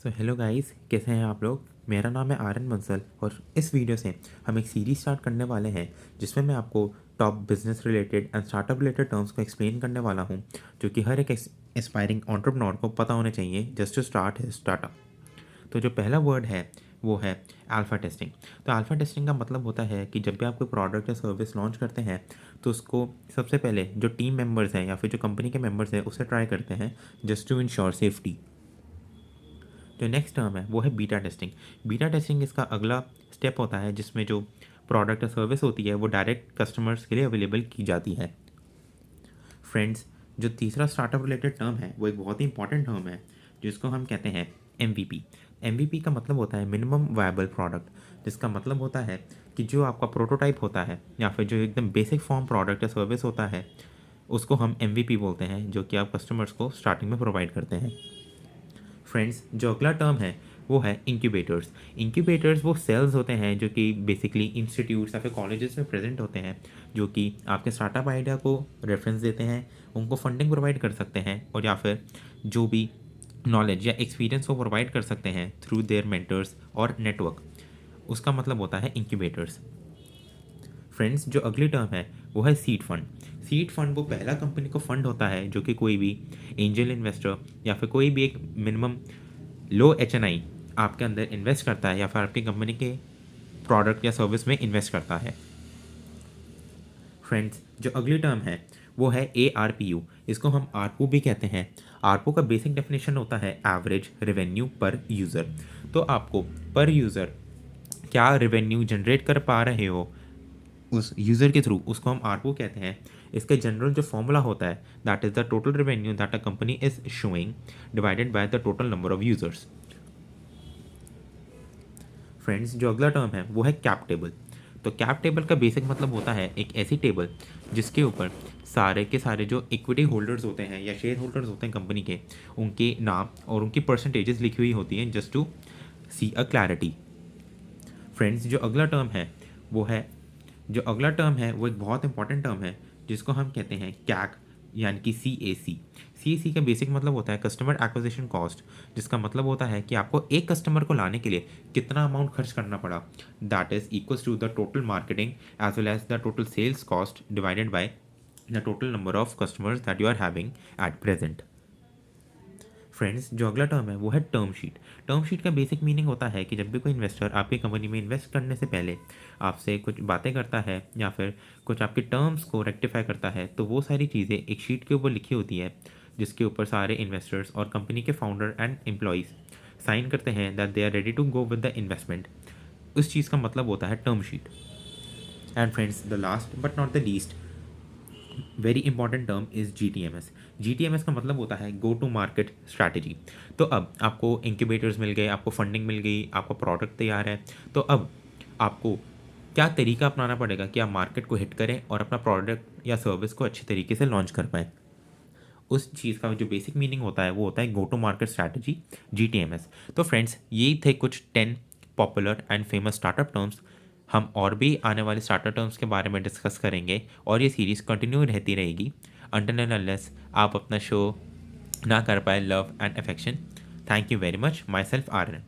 So hello guys, कैसे हैं आप लोग। मेरा नाम है आर्यन बंसल और इस वीडियो से हम एक सीरीज स्टार्ट करने वाले हैं जिसमें मैं आपको top business related and startup related terms को एक्सप्लेन करने वाला हूं जो कि हर एक एस्पायरिंग एंटरप्रेन्योर को पता होने चाहिए just to start his startup. तो जो पहला वर्ड है वो है अल्फ़ा टेस्टिंग। तो अल्फ़ा टेस्टिंग का मतलब होता है कि जब भी आप कोई प्रोडक्ट या सर्विस लॉन्च करते हैं तो उसको सबसे पहले जो टीम मेंबर्स हैं या फिर जो कंपनी के मेंबर्स हैं उसे ट्राई करते हैं जस्ट टू इंश्योर सेफ्टी। जो नेक्स्ट टर्म है वो है बीटा टेस्टिंग। बीटा टेस्टिंग इसका अगला स्टेप होता है जिसमें जो प्रोडक्ट या सर्विस होती है वो डायरेक्ट कस्टमर्स के लिए अवेलेबल की जाती है। फ्रेंड्स, जो तीसरा स्टार्टअप रिलेटेड टर्म है वो एक बहुत ही इंपॉर्टेंट टर्म है जिसको हम कहते हैं MVP। MVP का मतलब होता है मिनिमम वायबल प्रोडक्ट, जिसका मतलब होता है कि जो आपका प्रोटोटाइप होता है या फिर जो एकदम बेसिक फॉर्म प्रोडक्ट या सर्विस होता है उसको हम MVP बोलते हैं, जो कि आप कस्टमर्स को स्टार्टिंग में प्रोवाइड करते हैं। फ्रेंड्स, जो अगला टर्म है वो है इंक्यूबेटर्स। इंक्यूबेटर्स वो सेल्स होते हैं जो कि बेसिकली इंस्टीट्यूट्स या फिर कॉलेजेस में प्रेजेंट होते हैं, जो कि आपके स्टार्टअप आइडिया को रेफरेंस देते हैं, उनको फंडिंग प्रोवाइड कर सकते हैं और या फिर जो भी नॉलेज या एक्सपीरियंस को प्रोवाइड कर सकते हैं थ्रू देयर मेंटर्स और नेटवर्क। उसका मतलब होता है इंक्यूबेटर्स। फ्रेंड्स, जो अगली टर्म है वो है सीड फंड। सीड फंड वो पहला कंपनी को फंड होता है जो कि कोई भी एंजल इन्वेस्टर या फिर कोई भी एक मिनिमम लो HNI आपके अंदर इन्वेस्ट करता है या फिर आपकी कंपनी के प्रोडक्ट या सर्विस में इन्वेस्ट करता है। फ्रेंड्स, जो अगली टर्म है वो है ARPU। इसको हम ARPU भी कहते हैं। ARPU का बेसिक डेफिनेशन होता है एवरेज रेवेन्यू पर यूज़र। तो आपको पर यूज़र क्या रेवेन्यू जनरेट कर पा रहे हो उस यूज़र के थ्रू, उसको हम आरपू कहते हैं। इसका जनरल जो फॉर्मूला होता है that is the total revenue that a company is showing divided by the total number of users. Friends, जो अगला टर्म है वो है कैप टेबल। तो कैप टेबल का बेसिक मतलब होता है एक ऐसी टेबल जिसके ऊपर सारे के सारे जो इक्विटी होल्डर्स होते हैं या शेयर होल्डर्स होते हैं कंपनी के, उनके नाम और उनकी परसेंटेजेस लिखी हुई होती हैं just to see a clarity. Friends, जो अगला टर्म है वो एक बहुत इंपॉर्टेंट टर्म है जिसको हम कहते हैं कैक, यानी कि CAC। CAC का बेसिक मतलब होता है कस्टमर एक्विजिशन कॉस्ट, जिसका मतलब होता है कि आपको एक कस्टमर को लाने के लिए कितना अमाउंट खर्च करना पड़ा। That is equals to the total marketing as well as the total sales cost divided by the total number of customers that you are having at present. Friends, जो अगला टर्म है वो है टर्म शीट। टर्म शीट का basic meaning होता है कि जब भी कोई इन्वेस्टर आपकी कंपनी में इन्वेस्ट करने से पहले आपसे कुछ बातें करता है या फिर कुछ आपके टर्म्स को रेक्टिफाई करता है तो वो सारी चीज़ें एक शीट के ऊपर लिखी होती है जिसके ऊपर सारे इन्वेस्टर्स और कंपनी के फाउंडर एंड एम्प्लॉयज़ साइन करते हैं that they are ready to go with the investment. उस चीज़ का मतलब होता है term sheet. And friends, the last but not the least very important term is GTMS। GTMS का मतलब होता है गो टू मार्केट स्ट्रैटेजी। तो अब आपको इंक्यूबेटर्स मिल गए, आपको फंडिंग मिल गई, आपका प्रोडक्ट तैयार है, तो अब आपको क्या तरीका अपनाना पड़ेगा कि आप मार्केट को हिट करें और अपना प्रोडक्ट या सर्विस को अच्छे तरीके से लॉन्च कर पाएँ। उस चीज़ का जो बेसिक मीनिंग होता है वो होता है go to market strategy, GTMS। तो फ्रेंड्स, यही थे कुछ 10 popular and famous startup terms. हम और भी आने वाले स्टार्टअप टर्म्स के बारे में डिस्कस करेंगे और ये सीरीज़ कंटिन्यू रहती रहेगी अनटिल एंड अनलेस आप अपना शो ना कर पाए love and affection. Thank you very much. Myself Aryan.